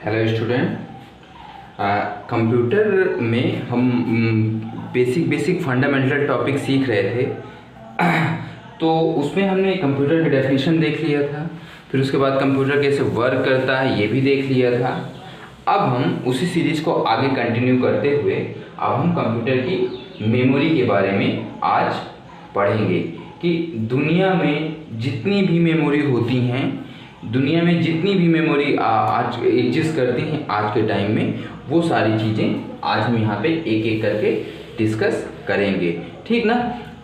Hello student. Computer में हम basic fundamental topic सीख रहे थे। तो उसमें हमने कंप्यूटर की डेफिनेशन देख लिया था, फिर उसके बाद कंप्यूटर कैसे वर्क करता है ये भी देख लिया था। अब हम उसी सीरीज़ को आगे कंटिन्यू करते हुए अब हम कंप्यूटर की मेमोरी के बारे में आज पढ़ेंगे कि दुनिया में जितनी भी मेमोरी होती हैं, दुनिया में जितनी भी मेमोरी आज एग्जिस्ट करती हैं आज के टाइम में, वो सारी चीज़ें आज हम यहाँ पे एक एक करके डिस्कस करेंगे, ठीक ना।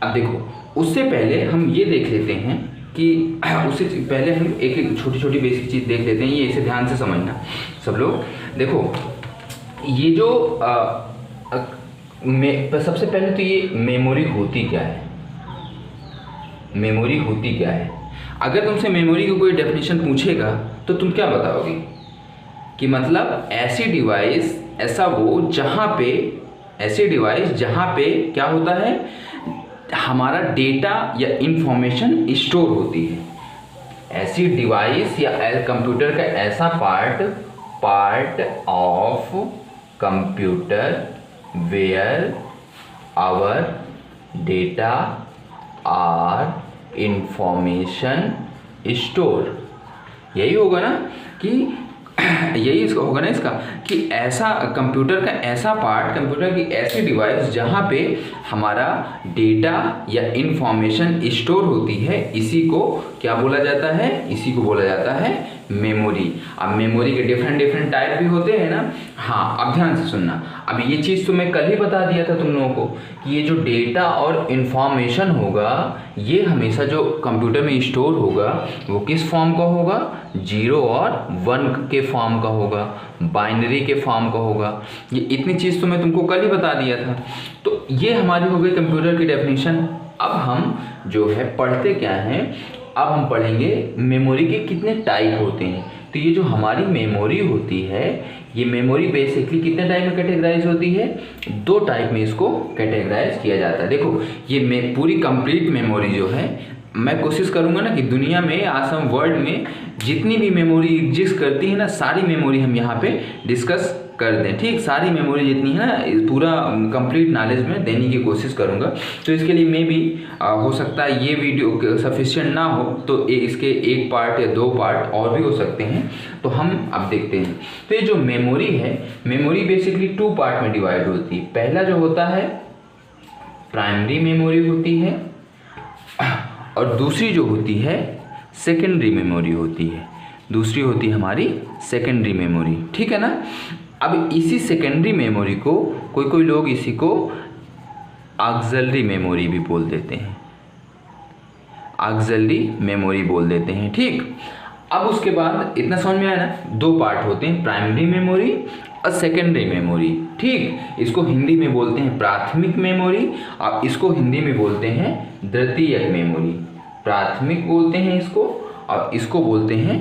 अब देखो, उससे पहले हम ये देख लेते हैं कि उससे पहले हम एक एक छोटी छोटी बेसिक चीज़ देख लेते हैं। ये इसे ध्यान से समझना सब लोग। देखो, ये जो सबसे पहले तो ये मेमोरी होती क्या है, मेमोरी होती क्या है। अगर तुमसे मेमोरी की कोई डेफिनेशन पूछेगा तो तुम क्या बताओगे कि मतलब ऐसी डिवाइस, ऐसा वो जहाँ पे, ऐसी डिवाइस जहाँ पे क्या होता है, हमारा डेटा या इंफॉर्मेशन स्टोर होती है। ऐसी डिवाइस या कंप्यूटर का ऐसा part of computer where our data or information store. यही होगा ना कि यही इसका होगा ना, इसका कि ऐसा कंप्यूटर का ऐसा पार्ट, कंप्यूटर की ऐसी डिवाइस जहाँ पे हमारा डेटा या इंफॉर्मेशन स्टोर होती है, इसी को क्या बोला जाता है, इसी को बोला जाता है मेमोरी। अब मेमोरी के डिफरेंट टाइप भी होते हैं ना। हाँ, अब ध्यान से सुनना। अब ये चीज़ तो मैं कल ही बता दिया था तुम लोगों को कि ये जो डेटा और इंफॉर्मेशन होगा, ये हमेशा जो कंप्यूटर में स्टोर होगा वो किस फॉर्म का होगा, 0 और 1 के फॉर्म का होगा, बाइनरी के फॉर्म का होगा। ये इतनी चीज़ तो मैं तुमको कल ही बता दिया था। तो ये हमारी हो गई कंप्यूटर की डेफिनेशन। अब हम जो है पढ़ते क्या हैं, अब हम पढ़ेंगे मेमोरी के कितने टाइप होते हैं। तो ये जो हमारी मेमोरी होती है, ये मेमोरी बेसिकली कितने टाइप में कैटेगराइज होती है, 2 टाइप में इसको कैटेगराइज किया जाता है। देखो, ये पूरी कंप्लीट मेमोरी जो है, मैं कोशिश करूंगा ना कि दुनिया में, आसम वर्ल्ड में जितनी भी मेमोरी एग्जिस्ट करती है ना, सारी मेमोरी हम यहाँ पे डिस्कस कर दें, ठीक। सारी मेमोरी जितनी है ना, पूरा कंप्लीट नॉलेज में देने की कोशिश करूँगा। तो इसके लिए मे भी हो सकता है ये वीडियो सफिशिएंट ना हो, तो इसके 1 पार्ट या 2 पार्ट और भी हो सकते हैं। तो हम अब देखते हैं। तो ये जो मेमोरी है, मेमोरी बेसिकली 2 पार्ट में डिवाइड होती है। पहला जो होता है प्राइमरी मेमोरी होती है, और दूसरी जो होती है सेकेंडरी मेमोरी होती है। दूसरी होती है हमारी सेकेंडरी मेमोरी, ठीक है ना। अब इसी सेकेंडरी मेमोरी को कोई लोग इसी को ऑक्सिलरी मेमोरी भी बोल देते हैं, ऑक्सिलरी मेमोरी बोल देते हैं, ठीक। अब उसके बाद इतना समझ में आया ना, 2 पार्ट होते हैं, प्राइमरी मेमोरी और सेकेंडरी मेमोरी, ठीक। इसको हिंदी में बोलते हैं प्राथमिक मेमोरी, और इसको हिंदी में बोलते हैं द्वितीयक मेमोरी। प्राथमिक बोलते हैं इसको, और इसको बोलते हैं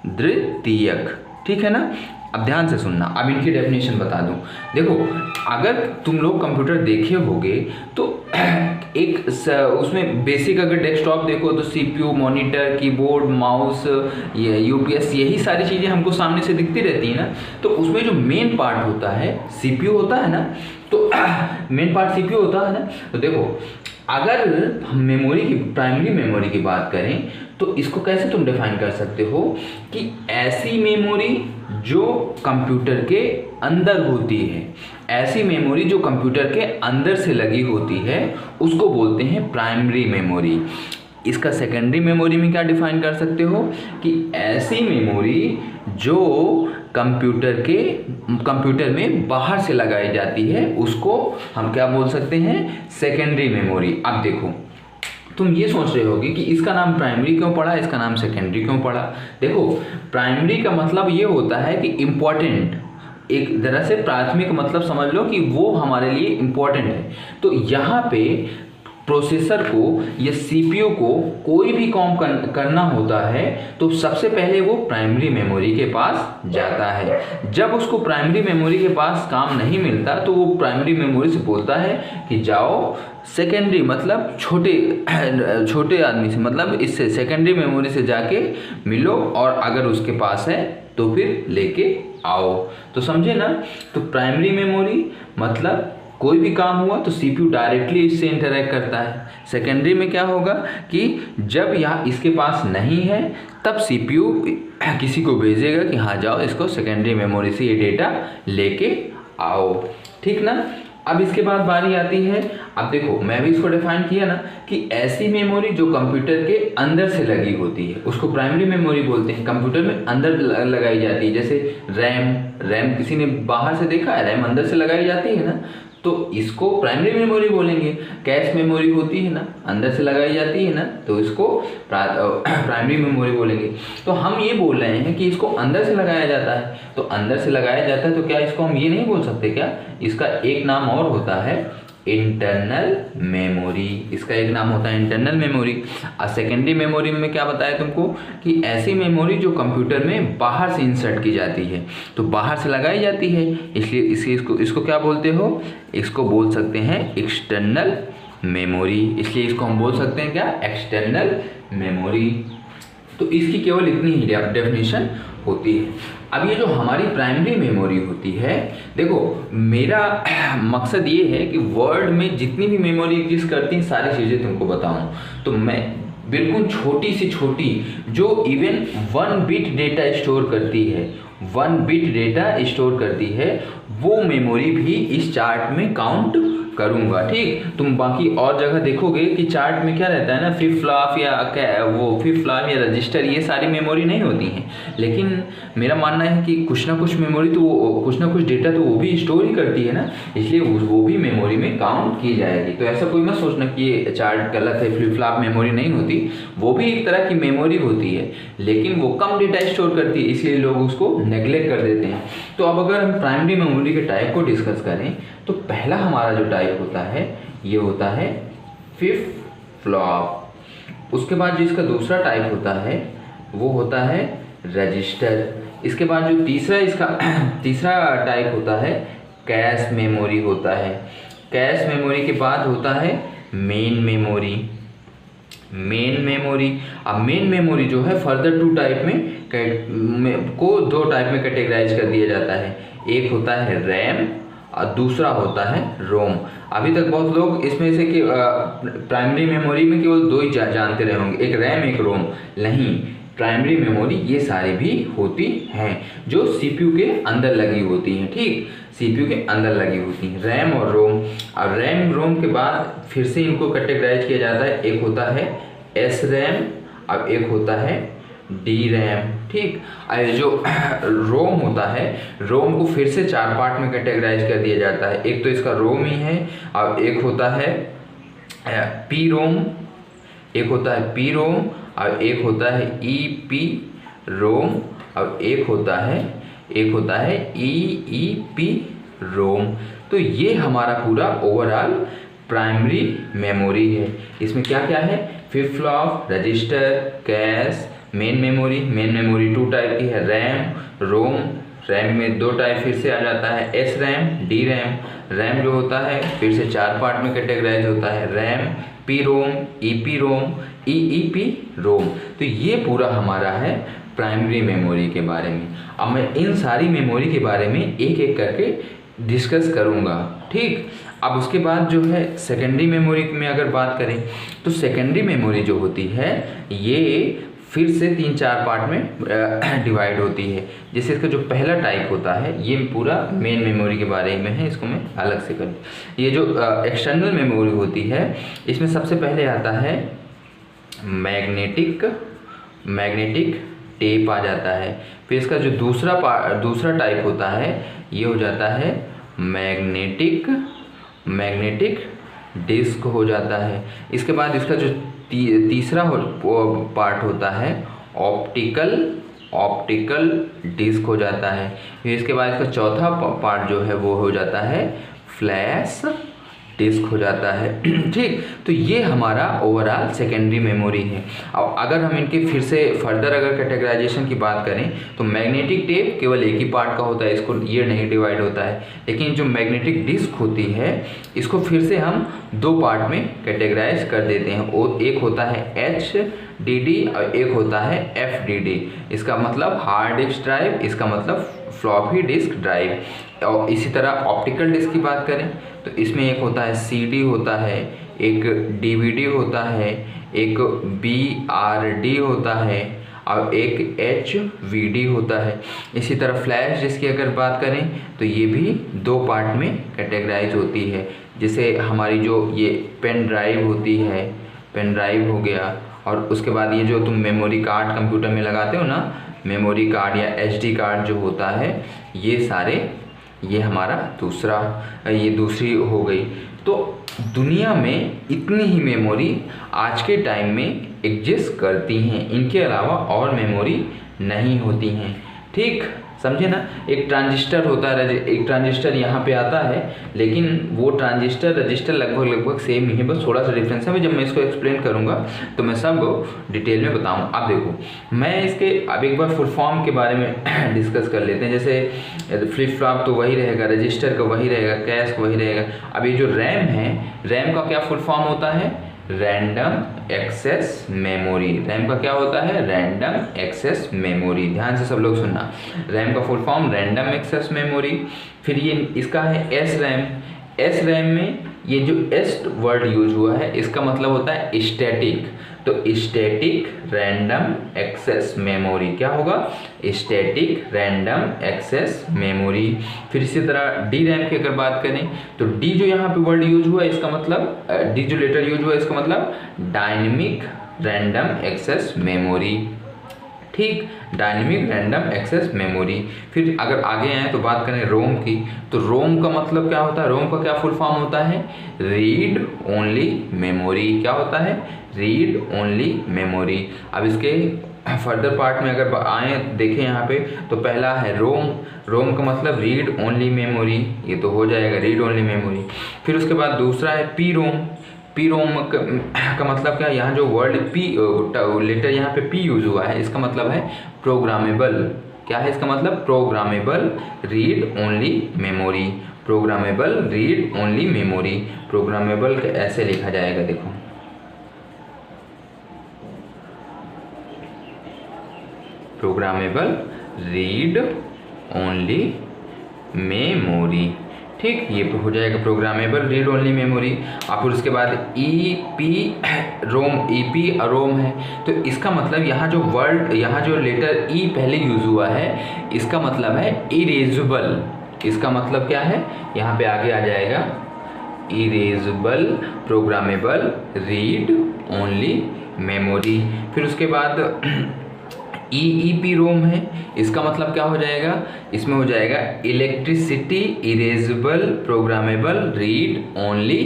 द्वितीयक, ठीक है ना। अब ध्यान से सुनना, अब इनकी डेफिनेशन बता दूं। देखो, अगर तुम लोग कंप्यूटर देखे होगे तो एक उसमें बेसिक अगर डेस्कटॉप देखो तो CPU, monitor, keyboard, mouse, UPS, यही सारी चीज़ें हमको सामने से दिखती रहती है ना। तो उसमें जो मेन पार्ट होता है CPU होता है ना, तो मेन पार्ट CPU होता है ना। तो देखो, अगर हम मेमोरी की, प्राइमरी मेमोरी की बात करें तो इसको कैसे तुम डिफाइन कर सकते हो कि ऐसी मेमोरी जो कंप्यूटर के अंदर होती है, ऐसी मेमोरी जो कंप्यूटर के अंदर से लगी होती है, उसको बोलते हैं प्राइमरी मेमोरी। इसका सेकेंडरी मेमोरी में क्या डिफाइन कर सकते हो कि ऐसी मेमोरी जो कंप्यूटर में बाहर से लगाई जाती है, उसको हम क्या बोल सकते हैं, सेकेंडरी मेमोरी। अब देखो, तुम ये सोच रहे होगे कि इसका नाम प्राइमरी क्यों पड़ा, इसका नाम सेकेंडरी क्यों पड़ा। देखो, प्राइमरी का मतलब ये होता है कि इम्पोर्टेंट, एक तरह से प्राथमिक मतलब समझ लो कि वो हमारे लिए इम्पोर्टेंट है। तो यहाँ पे प्रोसेसर को या CPU को कोई भी काम करना होता है तो सबसे पहले वो प्राइमरी मेमोरी के पास जाता है। जब उसको प्राइमरी मेमोरी के पास काम नहीं मिलता तो वो प्राइमरी मेमोरी से बोलता है कि जाओ सेकेंडरी, मतलब छोटे आदमी से, मतलब इससे सेकेंडरी मेमोरी से जाके मिलो, और अगर उसके पास है तो फिर लेके आओ। तो समझे ना। तो प्राइमरी मेमोरी मतलब कोई भी काम हुआ तो सीपीयू डायरेक्टली इससे इंटरेक्ट करता है। सेकेंडरी में क्या होगा कि जब यहाँ इसके पास नहीं है तब सीपीयू किसी को भेजेगा कि हाँ जाओ इसको सेकेंडरी मेमोरी से ये डेटा लेके आओ। ठीक ना। अब इसके बाद बारी आती है, अब देखो मैं भी इसको डिफाइन किया ना कि ऐसी मेमोरी जो कंप्यूटर के अंदर से लगी होती है उसको प्राइमरी मेमोरी बोलते हैं। कंप्यूटर में अंदर लगाई जाती है, जैसे रैम किसी ने बाहर से देखा है, रैम अंदर से लगाई जाती है ना, तो इसको प्राइमरी मेमोरी बोलेंगे। कैश मेमोरी होती है ना, अंदर से लगाई जाती है ना, तो इसको प्राइमरी मेमोरी बोलेंगे। तो हम ये बोल रहे हैं कि इसको अंदर से लगाया जाता है, तो अंदर से लगाया जाता है तो क्या इसको हम ये नहीं बोल सकते क्या, इसका एक नाम और होता है इंटरनल मेमोरी। इसका एक नाम होता है इंटरनल मेमोरी। और सेकेंडरी मेमोरी में क्या बताया तुमको कि ऐसी मेमोरी जो कंप्यूटर में बाहर से इंसर्ट की जाती है, तो बाहर से लगाई जाती है, इसलिए इसको क्या बोलते हो, इसको बोल सकते हैं एक्सटर्नल मेमोरी। इसलिए इसको हम बोल सकते हैं क्या, एक्सटर्नल मेमोरी। तो इसकी केवल इतनी ही डेफिनेशन होती है। अब ये जो हमारी प्राइमरी मेमोरी होती है, देखो मेरा मकसद ये है कि वर्ल्ड में जितनी भी मेमोरी एग्जिस्ट करती हैं सारी चीज़ें तुमको बताऊं। तो मैं बिल्कुल छोटी से छोटी जो इवन 1 बिट डेटा स्टोर करती है, 1 बिट डेटा स्टोर करती है, वो मेमोरी भी इस चार्ट में काउंट करूंगा। ठीक, तुम बाकी और जगह देखोगे कि चार्ट में क्या रहता है ना, फ्लिप फ्लॉप या फ्लिप फ्लॉप या रजिस्टर, ये सारी मेमोरी नहीं होती हैं। लेकिन मेरा मानना है कि कुछ ना कुछ मेमोरी तो कुछ ना कुछ डेटा तो वो भी स्टोर ही करती है ना, इसलिए वो भी मेमोरी में काउंट की जाएगी। तो ऐसा कोई मत सोचना कि ये चार्ट गलत है, फ्लिप फ्लॉप मेमोरी नहीं होती, वो भी एक तरह की मेमोरी होती है, लेकिन वो कम डेटा स्टोर करती है, इसलिए लोग उसको नेग्लेक्ट कर देते हैं। तो अब अगर हम प्राइमरी मेमोरी के टाइप को डिस्कस करें तो पहला हमारा जो टाइप होता है ये होता है फ्लिप फ्लॉप। उसके बाद जो इसका दूसरा टाइप होता है वो होता है रजिस्टर। इसके बाद जो तीसरा टाइप होता है कैश मेमोरी होता है। कैश मेमोरी के बाद होता है मेन मेमोरी। अब मेन मेमोरी जो है फर्दर 2 टाइप को 2 टाइप में कैटेगराइज कर दिया जाता है। एक होता है रैम और दूसरा होता है रोम। अभी तक बहुत लोग इसमें से कि प्राइमरी मेमोरी में केवल 2 ही जानते रहे होंगे, एक रैम एक रोम। नहीं, प्राइमरी मेमोरी ये सारी भी होती हैं जो सीपीयू के अंदर लगी होती हैं। ठीक, सीपीयू के अंदर लगी होती हैं रैम और रोम। अब रैम रोम के बाद फिर से इनको कैटेगराइज किया जाता है, एक होता है एस रैम, अब एक होता है डी रैम। ठीक, जो रोम होता है, रोम को फिर से 4 पार्ट में कैटेगराइज कर दिया जाता है। एक तो इसका रोम ही है, और एक होता है पी रोम, एक होता है पी रोम, और एक होता है ई पी रोम, और एक होता है ई पी रोम। तो ये हमारा पूरा ओवरऑल प्राइमरी मेमोरी है। इसमें क्या क्या है, flip flop, register, cash, main memory 2 type की है, रैम रोम। रैम में 2 टाइप फिर से आ जाता है, S RAM D RAM. RAM जो होता है फिर से 4 पार्ट में कैटेगराइज होता है, RAM, P ROM, E P ROM, E P ROM. तो ये पूरा हमारा है प्राइमरी मेमोरी के बारे में। अब मैं इन सारी मेमोरी के बारे में एक एक करके डिस्कस करूँगा। ठीक, अब उसके बाद जो है सेकेंडरी मेमोरी में अगर बात करें तो सेकेंडरी मेमोरी जो होती है ये फिर से 3-4 पार्ट में डिवाइड होती है। जैसे इसका जो पहला टाइप होता है ये पूरा मेन मेमोरी के बारे में है, इसको मैं अलग से कर। ये जो एक्सटर्नल मेमोरी होती है इसमें सबसे पहले आता है मैग्नेटिक टेप आ जाता है। फिर इसका जो दूसरा टाइप होता है ये हो जाता है मैग्नेटिक डिस्क हो जाता है। इसके बाद इसका जो तीसरा पार्ट होता है ऑप्टिकल डिस्क हो जाता है। फिर इसके बाद इसका चौथा पार्ट जो है वो हो जाता है फ्लैश डिस्क हो जाता है। ठीक, तो ये हमारा ओवरऑल सेकेंडरी मेमोरी है। अब अगर हम इनके फिर से फर्दर अगर कैटेगराइजेशन की बात करें तो मैग्नेटिक टेप केवल एक ही पार्ट का होता है, इसको ये नहीं डिवाइड होता है। लेकिन जो मैग्नेटिक डिस्क होती है इसको फिर से हम दो पार्ट में कैटेगराइज कर देते हैं। और एक होता है HDD और एक होता है FDD। इसका मतलब हार्ड डिस्क ड्राइव, इसका मतलब फ्लॉपी डिस्क ड्राइव। और इसी तरह ऑप्टिकल डिस्क की बात करें तो इसमें एक होता है CD होता है, एक DVD होता है, एक BRD होता है और एक HVD होता है। इसी तरह फ्लैश डिस्क की अगर बात करें तो ये भी दो पार्ट में कैटेगराइज होती है। जैसे हमारी जो ये पेन ड्राइव होती है, पेन ड्राइव हो गया, और उसके बाद ये जो तुम मेमोरी कार्ड कंप्यूटर में लगाते हो ना, मेमोरी कार्ड या SD कार्ड जो होता है, ये सारे, ये हमारा ये दूसरी हो गई। तो दुनिया में इतनी ही मेमोरी आज के टाइम में एग्जिस्ट करती हैं, इनके अलावा और मेमोरी नहीं होती हैं। ठीक, समझे ना। एक ट्रांजिस्टर होता है, एक ट्रांजिस्टर यहाँ पे आता है, लेकिन वो ट्रांजिस्टर रजिस्टर लगभग सेम ही है, बस थोड़ा सा डिफरेंस है। जब मैं इसको एक्सप्लेन करूँगा तो मैं सब डिटेल में बताऊँ। अब देखो, मैं इसके अब एक बार फुल फॉर्म के बारे में डिस्कस कर लेते हैं। जैसे फ्लिप फ्लॉप तो वही रहेगा, रजिस्टर का वही रहेगा, कैश का वही रहेगा। अब ये जो रैम है, रैम का क्या फुल फॉर्म होता है? Random access memory. रैम का क्या होता है? Random access memory. ध्यान से सब लोग सुनना, रैम का full form random access memory. फिर ये इसका है एस रैम। एस रैम में ये जो एस वर्ड यूज हुआ है इसका मतलब होता है स्टैटिक। तो स्टैटिक रैंडम एक्सेस मेमोरी क्या होगा? Static random access memory. फिर इसी तरह डी रैम की अगर बात करें तो डी जो यहाँ पे वर्ड यूज हुआ है इसका मतलब, डी जो लेटर यूज हुआ है इसका मतलब डायनेमिक रैंडम एक्सेस मेमोरी। ठीक, डायनेमिक रैंडम एक्सेस मेमोरी। फिर अगर आगे आए तो बात करें रोम की, तो रोम का मतलब क्या होता है? रोम का क्या फुल फॉर्म होता है? Read only memory. क्या होता है? Read only memory. अब इसके फर्दर पार्ट में अगर आए देखें यहाँ पे तो पहला है रोम। रोम का मतलब रीड ओनली मेमोरी, ये तो हो जाएगा रीड ओनली मेमोरी। फिर उसके बाद दूसरा है पी रोम। पी रोम का मतलब क्या? यहाँ जो वर्ड पी लेटर यहाँ पे पी यूज हुआ है इसका मतलब है प्रोग्रामेबल। क्या है इसका मतलब? Programmable read only memory. Programmable read only memory. Programmable ऐसे लिखा जाएगा, देखो, प्रोग्रामेबल रीड ओनली मेमोरी। ठीक, ये हो जाएगा प्रोग्रामेबल रीड ओनली मेमोरी। और फिर उसके बाद ई पी रोम है। तो इसका मतलब यहाँ जो वर्ड, यहाँ जो लेटर ई पहले यूज हुआ है इसका मतलब है इरेजेबल। इसका मतलब क्या है? यहाँ पे आगे आ जाएगा erasable programmable read only memory. फिर उसके बाद EEP रोम है। इसका मतलब क्या हो जाएगा? इसमें हो जाएगा electricity erasable programmable read only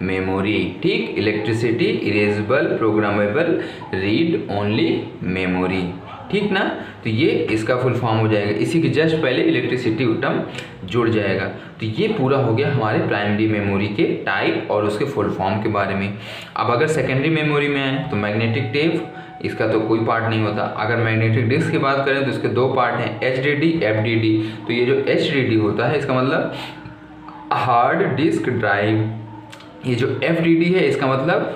memory. ठीक, electricity erasable programmable read only memory. ठीक ना। तो ये इसका फुल फॉर्म हो जाएगा, इसी के जस्ट पहले इलेक्ट्रिसिटी टर्म जुड़ जाएगा। तो ये पूरा हो गया हमारे प्राइमरी मेमोरी के टाइप और उसके फुल फॉर्म के बारे में। अब अगर सेकेंडरी मेमोरी में आए तो मैग्नेटिक टेप, इसका तो कोई पार्ट नहीं होता। अगर मैग्नेटिक डिस्क की बात करें तो इसके दो पार्ट हैं, HDD FDD। तो ये जो HDD होता है इसका मतलब हार्ड डिस्क ड्राइव। ये जो FDD है इसका मतलब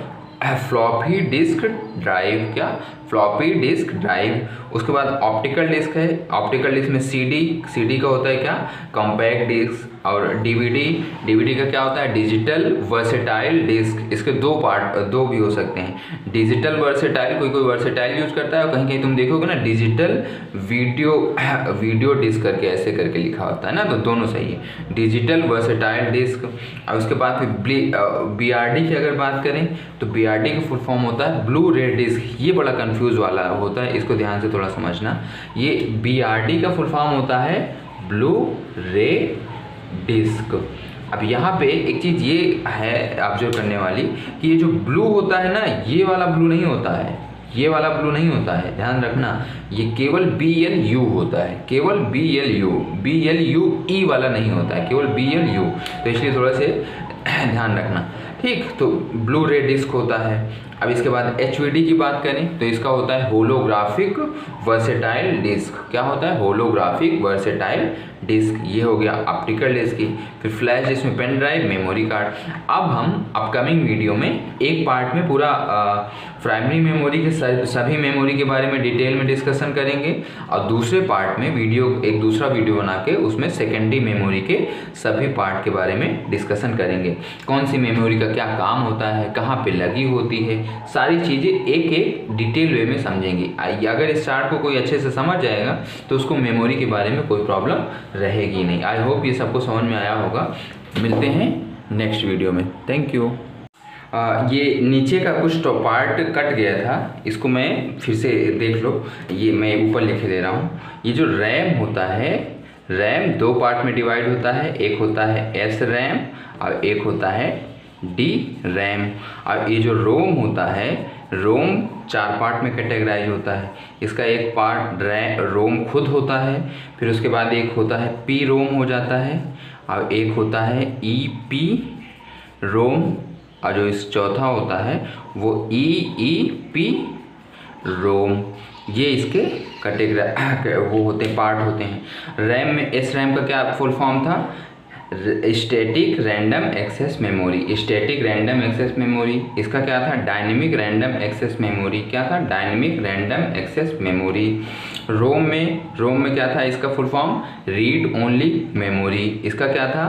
फ्लॉपी डिस्क ड्राइव। क्या? Floppy disk drive. उसके बाद ऑप्टिकल डिस्क है। ऑप्टिकल डिस्क में CD का होता है क्या? Compact disc. और DVD का क्या होता है? Digital versatile disc. इसके दो पार्ट, दो भी हो सकते हैं। डिजिटल वर्सेटाइल, कोई वर्सेटाइल यूज करता है, और कहीं कहीं तुम देखोगे ना डिजिटल वीडियो डिस्क करके ऐसे करके लिखा होता है ना, तो दोनों सही है, डिजिटल वर्सेटाइल डिस्क। और उसके बाद फिर BRD की अगर बात करें तो BRD का फुल फॉर्म होता है ब्लू रे डिस्क। ये बड़ा कंफ्यूज वाला होता है, इसको ध्यान से थोड़ा समझना। ये BRD का फुल फॉर्म होता है ब्लू रे डिस्क। अब यहाँ पे एक चीज़ ये है ऑब्जर्व करने वाली कि ये जो ब्लू होता है ना, ये वाला ब्लू नहीं होता है, ये वाला ब्लू नहीं होता है, ध्यान रखना। ये केवल BLU होता है, केवल BLU। BLUE वाला नहीं होता है, केवल BLU। तो इसलिए थोड़ा से ध्यान रखना, ठीक। तो ब्लू रे डिस्क होता है। अब इसके बाद HVD की बात करें तो इसका होता है होलोग्राफिक वर्सेटाइल डिस्क। क्या होता है? Holographic versatile disc. ये हो गया ऑप्टिकल डिस्क की। फिर फ्लैश जिसमें पेन ड्राइव, मेमोरी कार्ड। अब हम अपकमिंग वीडियो में एक पार्ट में पूरा प्राइमरी मेमोरी के सभी मेमोरी के बारे में डिटेल में डिस्कशन करेंगे, और दूसरे पार्ट में एक दूसरा वीडियो बना के उसमें सेकेंडरी मेमोरी के सभी पार्ट के बारे में डिस्कशन करेंगे। कौन सी मेमोरी का क्या काम होता है, कहाँ पे लगी होती है, सारी चीज़ें एक एक डिटेल वे में समझेंगे। अगर इस चार्ट को कोई अच्छे से समझ जाएगा तो उसको मेमोरी के बारे में कोई प्रॉब्लम रहेगी नहीं। आई होप ये सबको समझ में आया होगा। मिलते हैं नेक्स्ट वीडियो में। Thank you. ये नीचे का कुछ तो पार्ट कट गया था, इसको मैं फिर से देख लो। ये मैं ऊपर लिखे दे रहा हूँ। ये जो रैम होता है, रैम दो पार्ट में डिवाइड होता है। एक होता है एस रैम और एक होता है डी रैम। और ये जो रोम होता है, रोम चार पार्ट में कैटेगराइज होता है। इसका एक पार्ट रोम खुद होता है, फिर उसके बाद एक होता है पी रोम हो जाता है, और एक होता है ई पी रोम, और जो इस चौथा होता है वो ई पी रोम। ये इसके कैटेगरी वो होते हैं, पार्ट होते हैं। रैम में एस रैम का क्या फुल फॉर्म था? Static random access memory. Static random access memory. इसका क्या था? Dynamic random access memory. क्या था? Dynamic random access memory. ROM में क्या था इसका full form? Read only memory. इसका क्या था?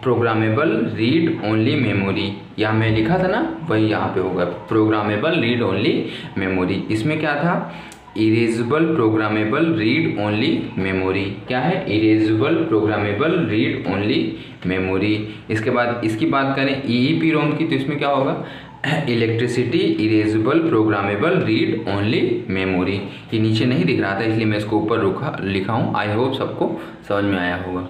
Programmable read only memory. यहाँ मैं लिखा था ना, वही यहाँ पे होगा, प्रोग्रामेबल रीड ओनली मेमोरी। इसमें क्या था? Erasable programmable read only memory. क्या है? Erasable programmable read only memory. इसके बाद इसकी बात करें EEP रोम की, तो इसमें क्या होगा? Electricity erasable programmable read only memory. ये नीचे नहीं दिख रहा था इसलिए मैं इसको ऊपर लिखा हूँ। आई होप सबको समझ में आया होगा।